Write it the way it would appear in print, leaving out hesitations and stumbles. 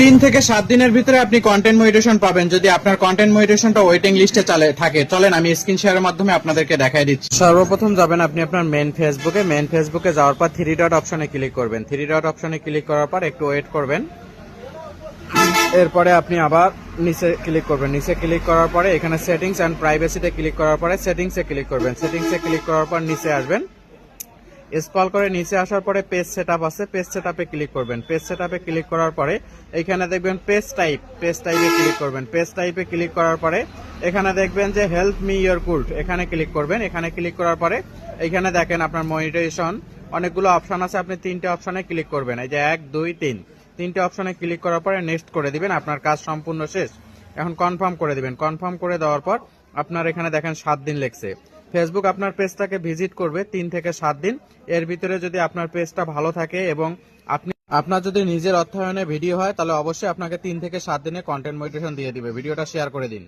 থেকে 7 দিনের ভিতরে আপনি কন্টেন্ট মনিটাইজেশন পাবেন যদি আপনার কন্টেন্ট মনিটাইজেশনটা ওয়েটিং লিস্টে থাকে। চলেন আমি স্ক্রিন শেয়ারের মাধ্যমে আপনাদেরকে দেখাই দিচ্ছি। সর্বপ্রথম যাবেন আপনি আপনার মেন ফেসবুকে যাওয়ার পর 3 ডট অপশনে ক্লিক করবেন। 3 ডট অপশনে ক্লিক করার পর একটু ওয়েট করবেন। এরপরে আপনি আবার নিচে ক্লিক করবেন। নিচে ক্লিক করার পরে এখানে সেটিংস এন্ড প্রাইভেসিতে ক্লিক করার পরে সেটিংসে ক্লিক করবেন। সেটিংসে ক্লিক করার পর নিচে আসবেন। স্ক্রল করে নিচে আসার পরে পেজ সেটআপ আছে, পেজ সেটআপে ক্লিক করবেন। পেজ সেটআপে ক্লিক করার পরে এখানে দেখবেন পেজ টাইপে ক্লিক করবেন। পেজ টাইপে ক্লিক করার পরে এখানে দেখবেন যে হেল্প মি ইওর কুল্ট, এখানে ক্লিক করবেন। এখানে ক্লিক করার পরে এখানে দেখেন আপনার মনিটাইজেশন অনেকগুলো অপশন আছে, আপনি 3টে অপশনে ক্লিক করবেন। এই যে 1 2 3 3টে অপশনে ক্লিক করার পরে নেক্সট করে দিবেন। আপনার কাজ সম্পূর্ণ শেষ। এখন কনফার্ম করে দিবেন। কনফার্ম করে দেওয়ার পর আপনার এখানে দেখেন 7 দিন লেগছে। ফেসবুক আপনার পেজটাকে ভিজিট করবে 3 থেকে 7 দিন। এর ভিতরে যদি আপনার পেজটা ভালো থাকে এবং আপনার যদি নিজের অর্থায়নে ভিডিও হয় তাহলে অবশ্যই আপনাকে 3 থেকে 7 দিনে কন্টেন্ট মনিটাইজেশন দিয়ে দিবে। ভিডিওটা শেয়ার করে দিন।